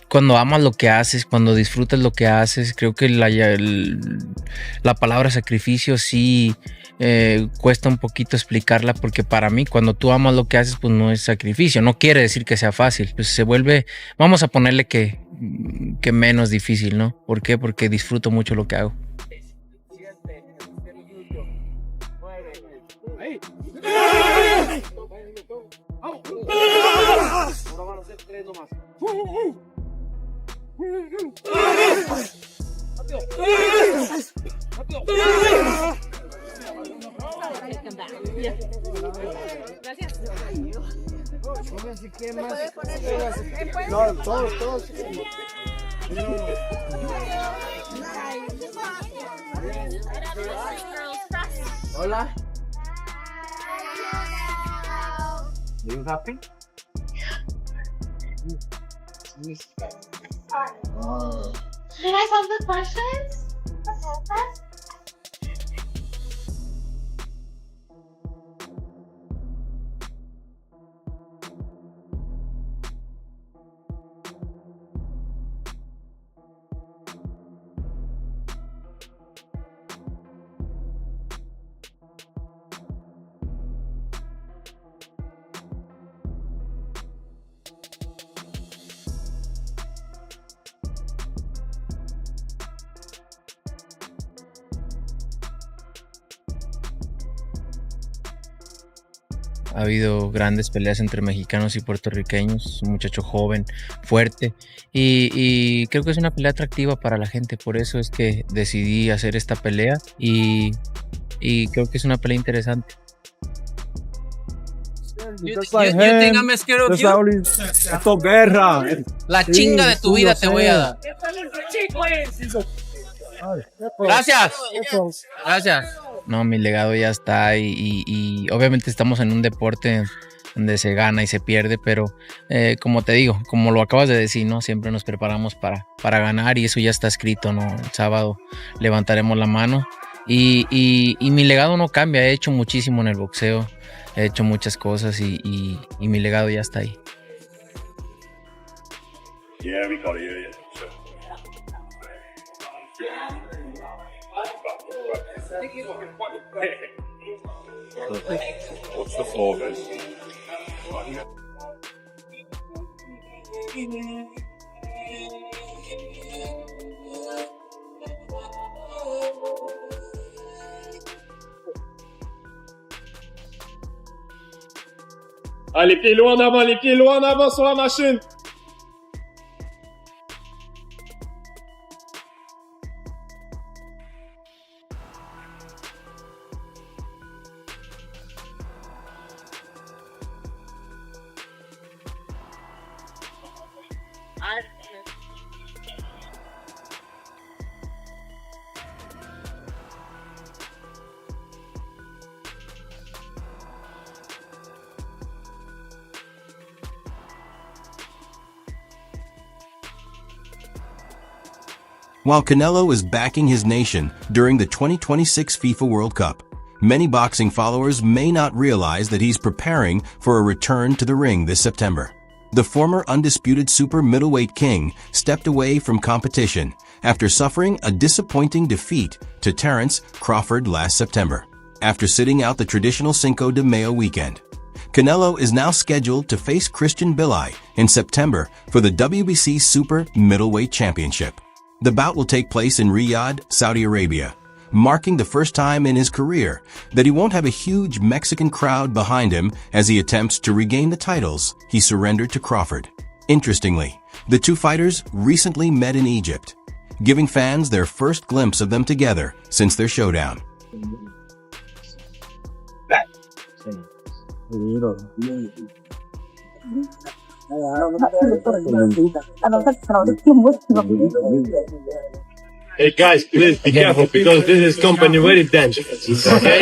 Cuando amas lo que haces, cuando disfrutas lo que haces, creo que la palabra sacrificio sí cuesta un poquito explicarla, porque para mí cuando tú amas lo que haces, pues no es sacrificio, no quiere decir que sea fácil, pues se vuelve, vamos a ponerle que menos difícil, ¿no? ¿Por qué? Porque disfruto mucho lo que hago. No, todos. Hola. Are you happy? Did I solve the questions? Ha habido grandes peleas entre mexicanos y puertorriqueños, un muchacho joven, fuerte, y creo que es una pelea atractiva para la gente, por eso es que decidí hacer esta pelea y creo que es una pelea interesante. You think I'm scared of you? Esto es guerra. La chinga de tu vida te voy a dar. Gracias. Gracias. No, mi legado ya está y obviamente estamos en un deporte donde se gana y se pierde, pero como te digo, como lo acabas de decir, ¿no? Siempre nos preparamos para ganar y eso ya está escrito, ¿no? El sábado levantaremos la mano y mi legado no cambia, he hecho muchísimo en el boxeo, he hecho muchas cosas y mi legado ya está ahí. Yeah, we got it, yeah. What's the floor, guys? Ah, les pieds loin en avant sur la machine. While Canelo is backing his nation during the 2026 FIFA World Cup, many boxing followers may not realize that he's preparing for a return to the ring this September. The former undisputed super middleweight king stepped away from competition after suffering a disappointing defeat to Terence Crawford last September, after sitting out the traditional Cinco de Mayo weekend. Canelo is now scheduled to face Christian Mbilli in September for the WBC Super Middleweight Championship. The bout will take place in Riyadh, Saudi Arabia, marking the first time in his career that he won't have a huge Mexican crowd behind him as he attempts to regain the titles he surrendered to Crawford. Interestingly, the two fighters recently met in Egypt, giving fans their first glimpse of them together since their showdown. Hey guys, please be careful because this is company very dangerous. Okay?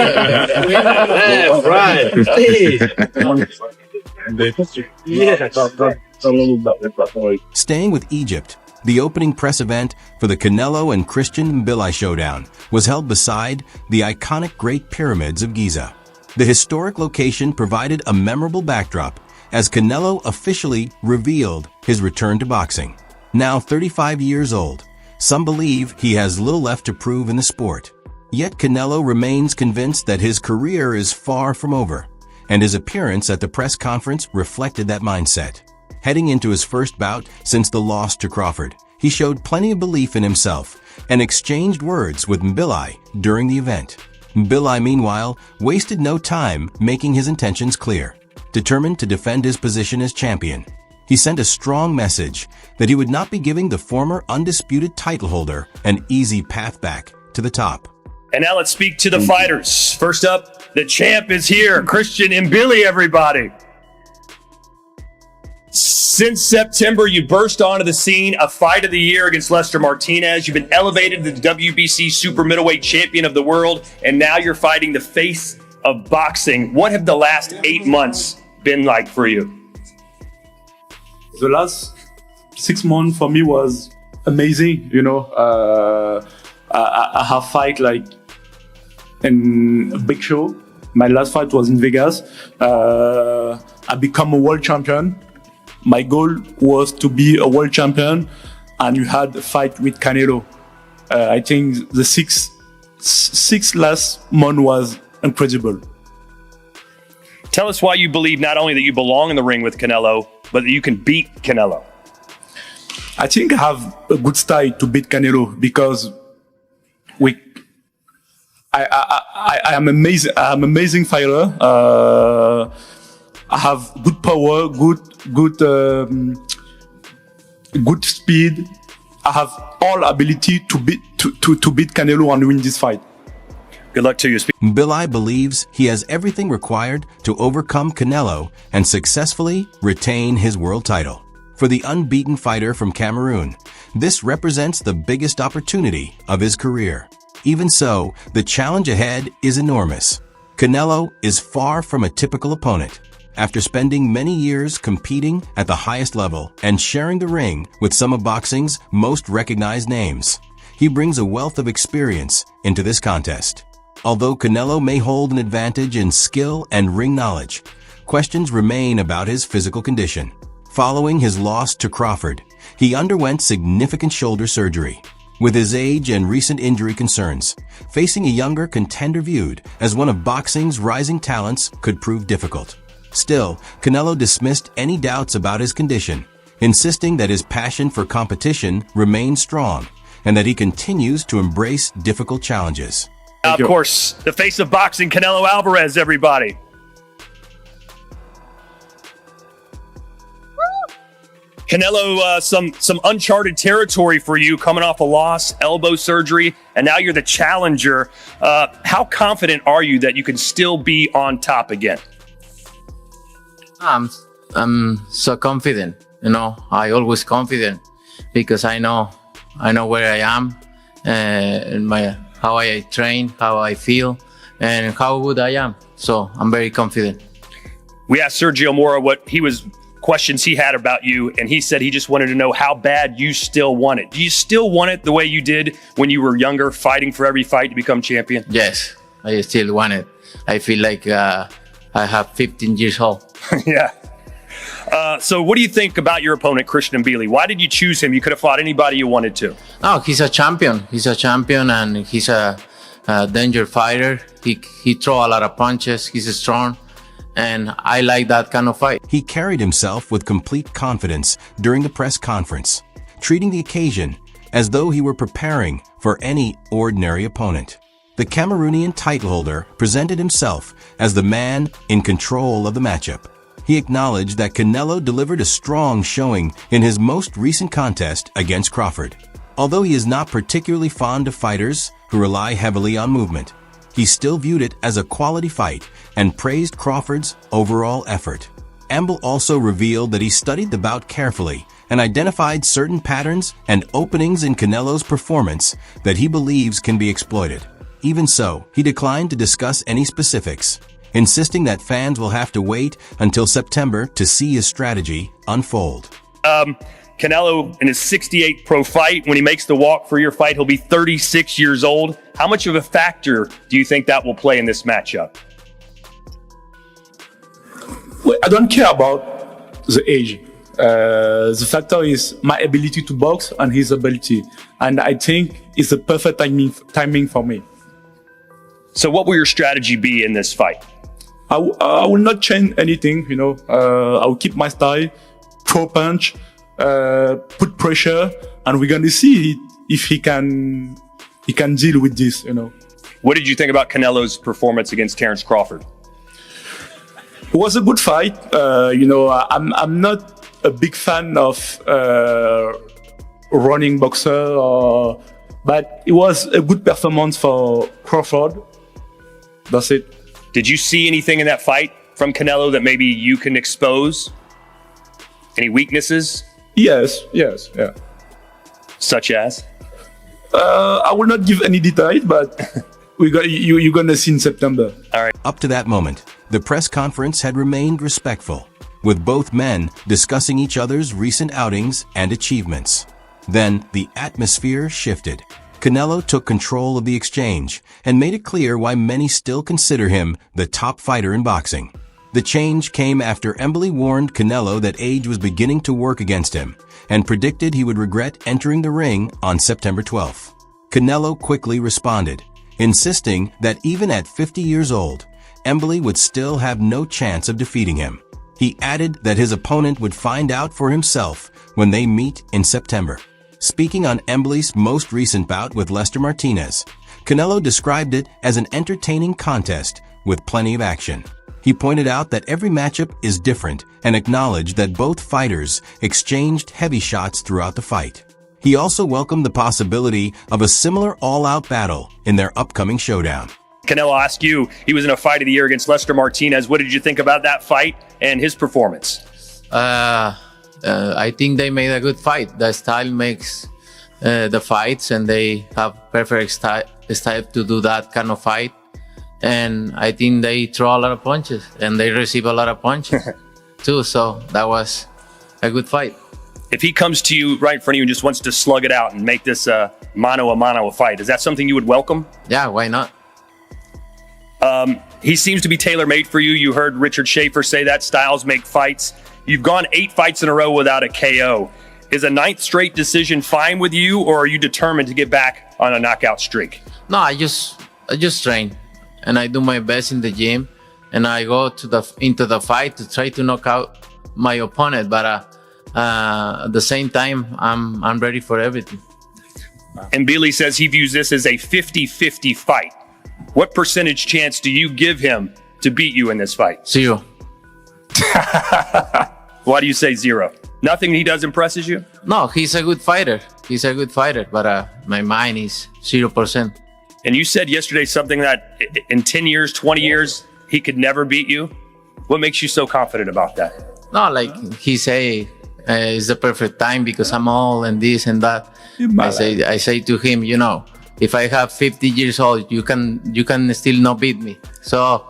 Left, right, please. Staying with Egypt, The opening press event for the Canelo and Christian Mbilli showdown was held beside the iconic Great Pyramids of Giza. The historic location provided a memorable backdrop as Canelo officially revealed his return to boxing. Now 35 years old, some believe he has little left to prove in the sport. Yet Canelo remains convinced that his career is far from over, and his appearance at the press conference reflected that mindset. Heading into his first bout since the loss to Crawford, he showed plenty of belief in himself and exchanged words with Mbilli during the event. Mbilli, meanwhile, wasted no time making his intentions clear. Determined to defend his position as champion, he sent a strong message that he would not be giving the former undisputed title holder an easy path back to the top. And now let's speak to the fighters. First up, the champ is here, Christian Mbilli, everybody. Since September, you burst onto the scene, a fight of the year against Lester Martinez. You've been elevated to the WBC super middleweight champion of the world, and now you're fighting the face of boxing. What have the last 8 months been like for you? The last 6 months for me was amazing. I have fight like in a big show. My last fight was in Vegas. I become a world champion. My goal was to be a world champion, and you had a fight with Canelo. I think the six last month was incredible. Tell us why you believe not only that you belong in the ring with Canelo, but that you can beat Canelo. I think I have a good style to beat Canelo because I am amazing. I'm amazing fighter. I have good power, good speed. I have all ability to beat Canelo and win this fight. Good luck to you. Mbilli believes he has everything required to overcome Canelo and successfully retain his world title. For the unbeaten fighter from Cameroon, this represents the biggest opportunity of his career. Even so, the challenge ahead is enormous. Canelo is far from a typical opponent. After spending many years competing at the highest level and sharing the ring with some of boxing's most recognized names, he brings a wealth of experience into this contest. Although Canelo may hold an advantage in skill and ring knowledge, questions remain about his physical condition. Following his loss to Crawford, he underwent significant shoulder surgery. With his age and recent injury concerns, facing a younger contender viewed as one of boxing's rising talents could prove difficult. Still, Canelo dismissed any doubts about his condition, insisting that his passion for competition remains strong and that he continues to embrace difficult challenges. Of course, the face of boxing, Canelo Alvarez, everybody. Canelo, some uncharted territory for you, coming off a loss, elbow surgery, and now you're the challenger. How confident are you that you can still be on top again? I'm so confident. I always confident because I know where I am, and how I train, how I feel, and how good I am. So I'm very confident. We asked Sergio Mora questions he had about you, and he said he just wanted to know how bad you still want it. Do you still want it the way you did when you were younger, fighting for every fight to become champion? Yes, I still want it. I feel like I have 15 years old. Yeah. So what do you think about your opponent, Christian Mbilli? Why did you choose him? You could have fought anybody you wanted to. Oh, he's a champion. He's a champion, and he's a danger fighter. He throw a lot of punches. He's strong, and I like that kind of fight. He carried himself with complete confidence during the press conference, treating the occasion as though he were preparing for any ordinary opponent. The Cameroonian title holder presented himself as the man in control of the matchup. He acknowledged that Canelo delivered a strong showing in his most recent contest against Crawford. Although he is not particularly fond of fighters who rely heavily on movement, he still viewed it as a quality fight and praised Crawford's overall effort. Mbilli also revealed that he studied the bout carefully and identified certain patterns and openings in Canelo's performance that he believes can be exploited. Even so, he declined to discuss any specifics, insisting that fans will have to wait until September to see his strategy unfold. Canelo in his 68th pro fight, when he makes the walk for your fight, he'll be 36 years old. How much of a factor do you think that will play in this matchup? Well, I don't care about the age. The factor is my ability to box and his ability. And I think it's the perfect timing for me. So what will your strategy be in this fight? I will not change anything, you know. I will keep my style, throw punch, put pressure, and we're going to see if he can deal with this, you know. What did you think about Canelo's performance against Terence Crawford? It was a good fight. You know, I'm not a big fan of running boxer, but it was a good performance for Crawford. That's it. Did you see anything in that fight from Canelo that maybe you can expose? Any weaknesses? Yes, yeah. Such as? I will not give any details, but you're gonna see in September. All right. Up to that moment, the press conference had remained respectful, with both men discussing each other's recent outings and achievements. Then the atmosphere shifted. Canelo took control of the exchange and made it clear why many still consider him the top fighter in boxing. The change came after Mbilli warned Canelo that age was beginning to work against him and predicted he would regret entering the ring on September 12th. Canelo quickly responded, insisting that even at 50 years old, Mbilli would still have no chance of defeating him. He added that his opponent would find out for himself when they meet in September. Speaking on Mbilli's most recent bout with Lester Martinez, Canelo described it as an entertaining contest with plenty of action. He pointed out that every matchup is different and acknowledged that both fighters exchanged heavy shots throughout the fight. He also welcomed the possibility of a similar all-out battle in their upcoming showdown. Canelo asked you, he was in a fight of the year against Lester Martinez. What did you think about that fight and his performance? I think they made a good fight. The style makes the fights, and they have perfect style to do that kind of fight. And I think they throw a lot of punches, and they receive a lot of punches too. So that was a good fight. If he comes to you right in front of you and just wants to slug it out and make this a mano fight, is that something you would welcome? Yeah, why not? He seems to be tailor-made for you. You heard Richard Schaefer say that styles make fights. You've gone 8 fights in a row without a KO. Is a 9th straight decision fine with you, or are you determined to get back on a knockout streak? No, I just train, and I do my best in the gym, and I go into the fight to try to knock out my opponent. But at the same time, I'm ready for everything. And Mbilli says he views this as a 50-50 fight. What percentage chance do you give him to beat you in this fight? 0. Why do you say 0? Nothing he does impresses you? No, he's a good fighter. But my mind is 0%. And you said yesterday something that in 10 years, 20 years, he could never beat you. What makes you so confident about that? No, like he say, it's the perfect time because I'm old and this and that. I say to him, you know, if I have 50 years old, you can still not beat me. So,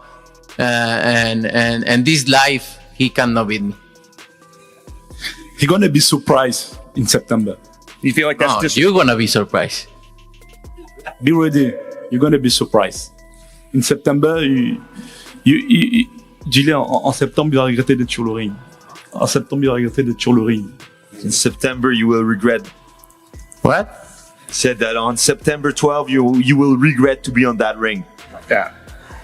and this life, he cannot beat me. He's gonna be surprised in September. You feel like that's just... You're gonna be surprised. Be ready. You're gonna be surprised. In September, dis-le, en septembre, il va regretter d'être sur le ring. En septembre, il va regretter d'être sur le ring. In September, you will regret. What? Said that on September 12, you will regret to be on that ring. Yeah.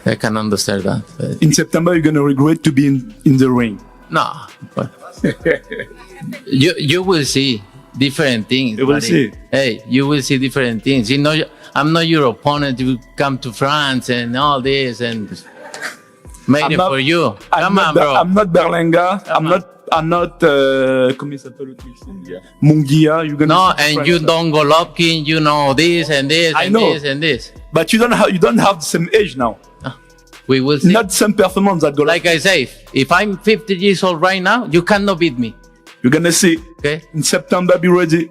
I can understand that. But... In September, you're gonna regret to be in the ring. No. But... you will see different things. You will see. Hey, you will see different things. You know, I'm not your opponent. You come to France and all this and made it for you. Come on, bro. I'm not Berlanga. I'm not. Comment il s'appelle le truc? Munguia. You're gonna. No, and you don't go Golovkin. You know this and this and this and this. But you don't have the same age now. We will see. Not some performance that Golovkin. Like I say, if I'm 50 years old right now, you cannot beat me. You're gonna see. Okay. In September, be ready.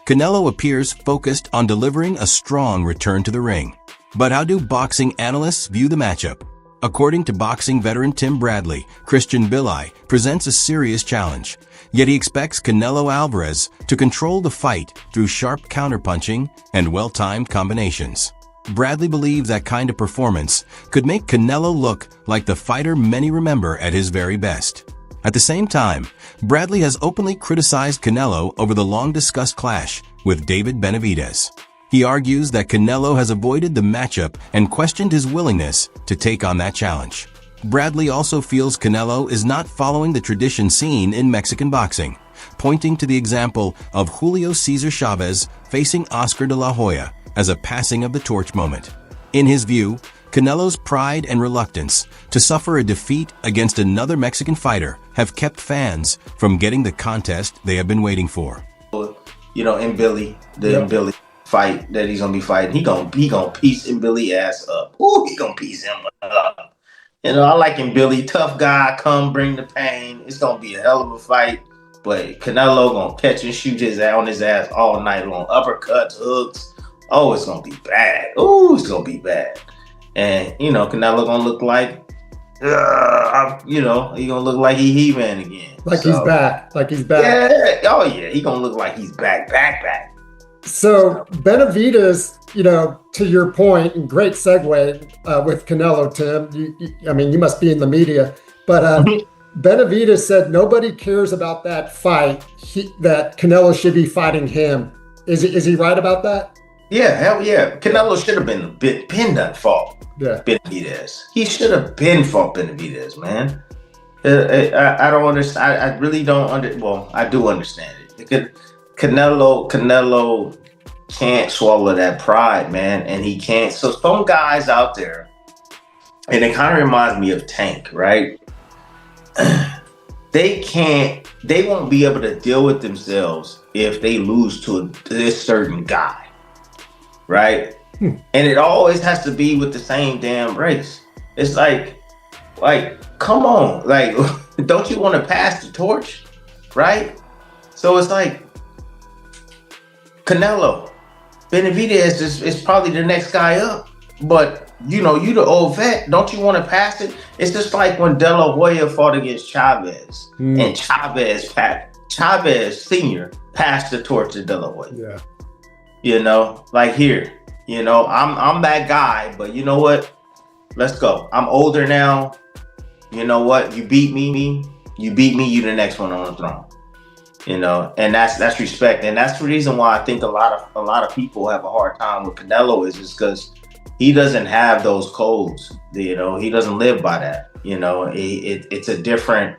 Canelo appears focused on delivering a strong return to the ring. But how do boxing analysts view the matchup? According to boxing veteran Tim Bradley, Christian Mbilli presents a serious challenge, yet he expects Canelo Alvarez to control the fight through sharp counterpunching and well-timed combinations. Bradley believes that kind of performance could make Canelo look like the fighter many remember at his very best. At the same time, Bradley has openly criticized Canelo over the long-discussed clash with David Benavidez. He argues that Canelo has avoided the matchup and questioned his willingness to take on that challenge. Bradley also feels Canelo is not following the tradition seen in Mexican boxing, pointing to the example of Julio Cesar Chavez facing Oscar de la Hoya as a passing of the torch moment. In his view, Canelo's pride and reluctance to suffer a defeat against another Mexican fighter have kept fans from getting the contest they have been waiting for. You know, Mbilli, Mbilli fight that he's gonna be fighting, he gonna piece Mbilli ass up. Ooh, he gonna piece him up. You know, I like Mbilli, tough guy, come bring the pain. It's gonna be a hell of a fight, but Canelo gonna catch and shoot his ass on his ass all night long. Uppercuts, hooks. Oh, it's gonna be bad. Ooh, it's gonna be bad. And you know, Canelo gonna look like, you know, he gonna look like He-Man again. Like he's back. Like he's back. Yeah. Oh yeah, he gonna look like he's back. So Benavidez, you know, to your point, and great segue with Canelo, Tim. I mean, you must be in the media, but Benavidez said nobody cares about that fight. That Canelo should be fighting him. Is he right about that? Yeah, hell yeah. Canelo should have been done fought. Yeah. Benavidez. He should have been fought Benavidez, man. I don't understand. I really don't well, I do understand it. Canelo can't swallow that pride, man, and he can't. So some guys out there, and it kind of reminds me of Tank, right? They won't be able to deal with themselves if they lose to this certain guy, right? And it always has to be with the same damn race. It's like, come on, like, don't you want to pass the torch, right? So it's like, Canelo, Benavidez is probably the next guy up, but you know, you the old vet, don't you want to pass it? It's just like when De La Hoya fought against Chavez, and Chavez Senior passed the torch to De La Hoya. Yeah. You know, like here, you know, I'm that guy, but you know what? Let's go. I'm older now. You know what? You beat me. You the next one on the throne. You know, and that's respect, and that's the reason why I think a lot of people have a hard time with Canelo is because he doesn't have those codes. You know, he doesn't live by that. You know, it's a different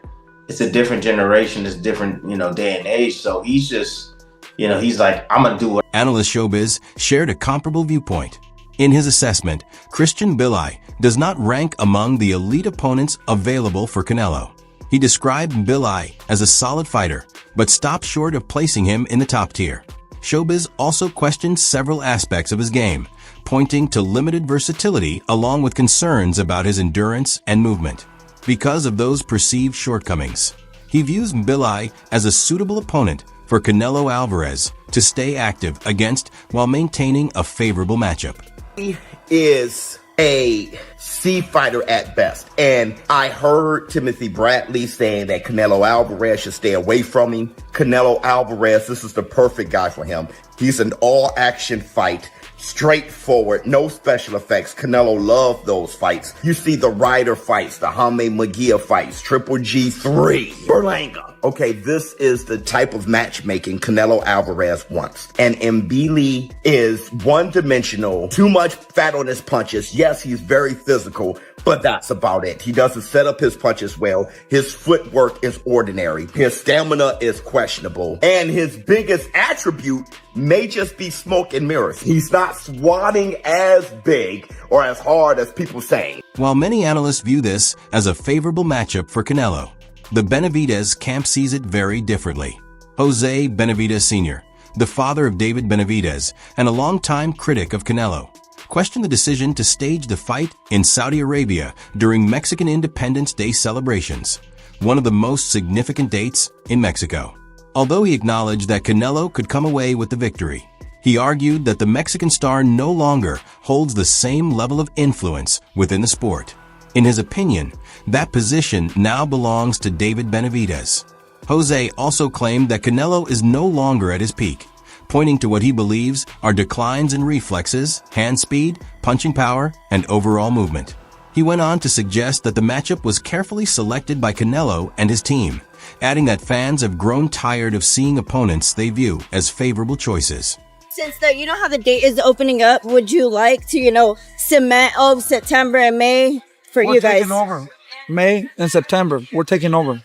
generation, it's a different, you know, day and age. So he's just, you know, he's like, I'm gonna do it. Analyst Showbiz shared a comparable viewpoint. In his assessment, Christian Mbilli does not rank among the elite opponents available for Canelo. He described Mbilli as a solid fighter, but stopped short of placing him in the top tier. Showbiz also questioned several aspects of his game, pointing to limited versatility along with concerns about his endurance and movement. Because of those perceived shortcomings, he views Mbilli as a suitable opponent for Canelo Alvarez to stay active against while maintaining a favorable matchup. He is a C fighter at best. And I heard Timothy Bradley saying that Canelo Alvarez should stay away from him. Canelo Alvarez, this is the perfect guy for him. He's an all-action fight, straightforward, no special effects. Canelo loved those fights. You see the Ryder fights, the Jaime Munguia fights, Triple G3, Berlanga. Okay, this is the type of matchmaking Canelo Alvarez wants. And Mbilli is one-dimensional, too much fat on his punches. Yes, he's very physical, but that's about it. He doesn't set up his punches well. His footwork is ordinary. His stamina is questionable. And his biggest attribute may just be smoke and mirrors. He's not swatting as big or as hard as people say. While many analysts view this as a favorable matchup for Canelo, the Benavidez camp sees it very differently. Jose Benavidez Sr., the father of David Benavidez and a longtime critic of Canelo, questioned the decision to stage the fight in Saudi Arabia during Mexican Independence Day celebrations, one of the most significant dates in Mexico. Although he acknowledged that Canelo could come away with the victory, he argued that the Mexican star no longer holds the same level of influence within the sport. In his opinion, that position now belongs to David Benavidez. Jose also claimed that Canelo is no longer at his peak, pointing to what he believes are declines in reflexes, hand speed, punching power, and overall movement. He went on to suggest that the matchup was carefully selected by Canelo and his team, adding that fans have grown tired of seeing opponents they view as favorable choices. Since how the date is opening up, would you like to, cement September and May for you guys? We're taking over. May and September, we're taking over.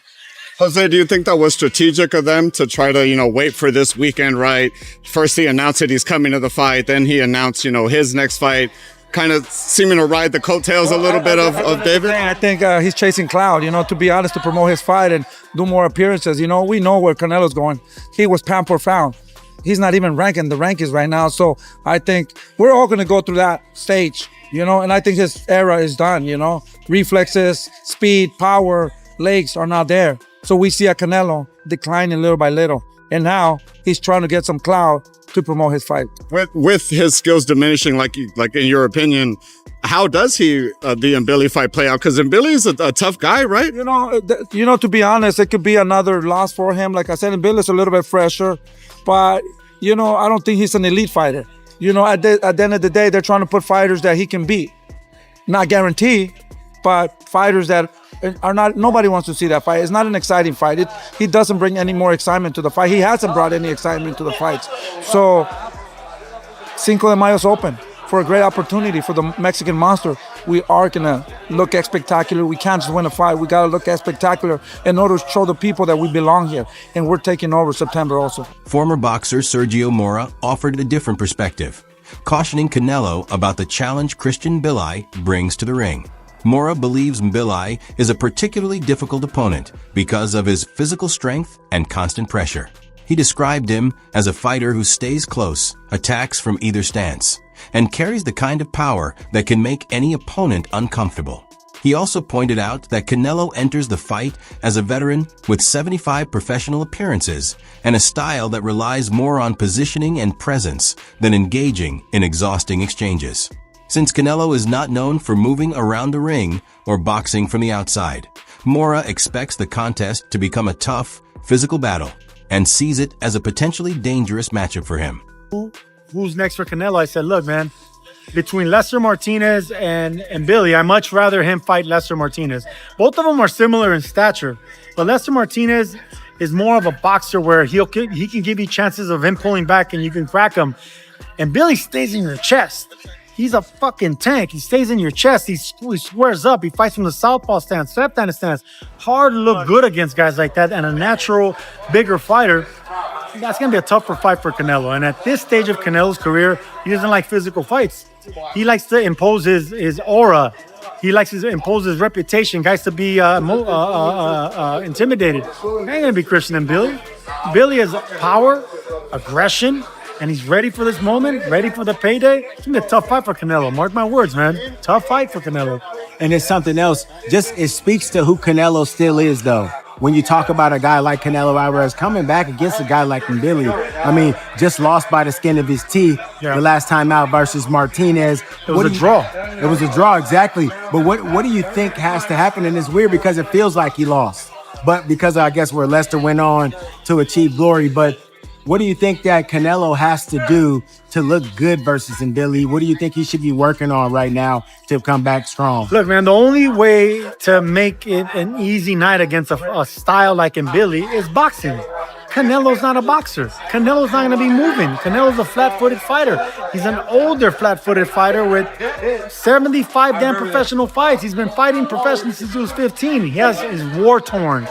Jose, do you think that was strategic of them to try to, wait for this weekend, right? First he announced that he's coming to the fight, then he announced, his next fight, kind of seeming to ride the coattails a little bit of David? I think he's chasing cloud, to be honest, to promote his fight and do more appearances. We know where Canelo's going. He was pound per pound. He's not even ranking the rankings right now. So I think we're all going to go through that stage, and I think his era is done, Reflexes, speed, power, legs are not there. So we see a Canelo declining little by little. And now he's trying to get some clout to promote his fight. With his skills diminishing, like in your opinion, how does the Mbilli fight play out? Because Mbilli's a tough guy, right? To be honest, it could be another loss for him. Like I said, Mbilli's a little bit fresher. But, I don't think he's an elite fighter. At the end of the day, they're trying to put fighters that he can beat. Not guarantee, but fighters that are not, nobody wants to see that fight. It's not an exciting fight. He doesn't bring any more excitement to the fight. He hasn't brought any excitement to the fights. So, Cinco de Mayo's open for a great opportunity for the Mexican monster. We are going to look spectacular. We can't just win a fight. We got to look spectacular in order to show the people that we belong here. And we're taking over September also. Former boxer Sergio Mora offered a different perspective, cautioning Canelo about the challenge Christian Mbilli brings to the ring. Mora believes Mbilli is a particularly difficult opponent because of his physical strength and constant pressure. He described him as a fighter who stays close, attacks from either stance, and carries the kind of power that can make any opponent uncomfortable. He also pointed out that Canelo enters the fight as a veteran with 75 professional appearances and a style that relies more on positioning and presence than engaging in exhausting exchanges. Since Canelo is not known for moving around the ring or boxing from the outside, Mora expects the contest to become a tough, physical battle and sees it as a potentially dangerous matchup for him. Who's next for Canelo? I said, look, man, between Lester Martinez and Mbilli, I much rather him fight Lester Martinez. Both of them are similar in stature, but Lester Martinez is more of a boxer where he can give you chances of him pulling back and you can crack him. And Mbilli stays in your chest. He's a fucking tank. He stays in your chest. He squares up. He fights from the southpaw stance, left-handed stance. Hard to look good against guys like that. And a natural, bigger fighter, that's going to be a tougher fight for Canelo. And at this stage of Canelo's career, he doesn't like physical fights. He likes to impose his aura. He likes to impose his reputation. Guys to be intimidated. It ain't going to be Christian Mbilli. Mbilli has power, aggression, and he's ready for this moment, ready for the payday. It's going to be a tough fight for Canelo. Mark my words, man. Tough fight for Canelo. And it's something else. It speaks to who Canelo still is, though. When you talk about a guy like Canelo Alvarez coming back against a guy like Mbilli, just lost by the skin of his teeth the last time out versus Martinez. It was a draw. It was a draw, exactly. But what do you think has to happen? And it's weird because it feels like he lost. But because I guess where Lester went on to achieve glory. But what do you think that Canelo has to do to look good versus Mbilli? What do you think he should be working on right now to come back strong? Look, man, the only way to make it an easy night against a style like Mbilli is boxing. Canelo's not a boxer. Canelo's not going to be moving. Canelo's a flat-footed fighter. He's an older flat-footed fighter with 75 damn professional fights. He's been fighting professionally since he was 15. He is war-torn.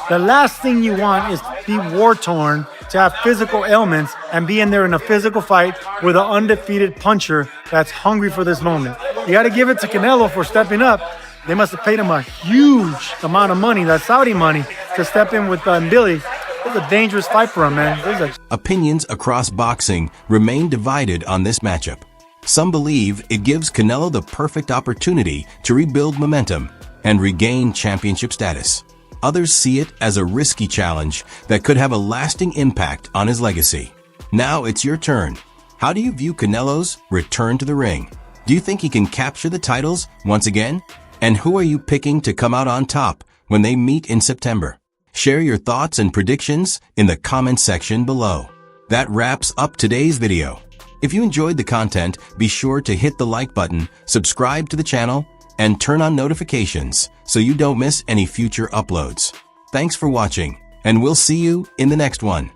The last thing you want is to be war-torn, to have physical ailments, and be in there in a physical fight with an undefeated puncher that's hungry for this moment. You got to give it to Canelo for stepping up. They must have paid him a huge amount of money, that Saudi money, to step in with Mbilli. It's a dangerous fight for him, man. Opinions across boxing remain divided on this matchup. Some believe it gives Canelo the perfect opportunity to rebuild momentum and regain championship status. Others see it as a risky challenge that could have a lasting impact on his legacy. Now it's your turn. How do you view Canelo's return to the ring? Do you think he can capture the titles once again? And who are you picking to come out on top when they meet in September? Share your thoughts and predictions in the comment section below. That wraps up today's video. If you enjoyed the content, be sure to hit the like button, subscribe to the channel, and turn on notifications so you don't miss any future uploads. Thanks for watching, and we'll see you in the next one.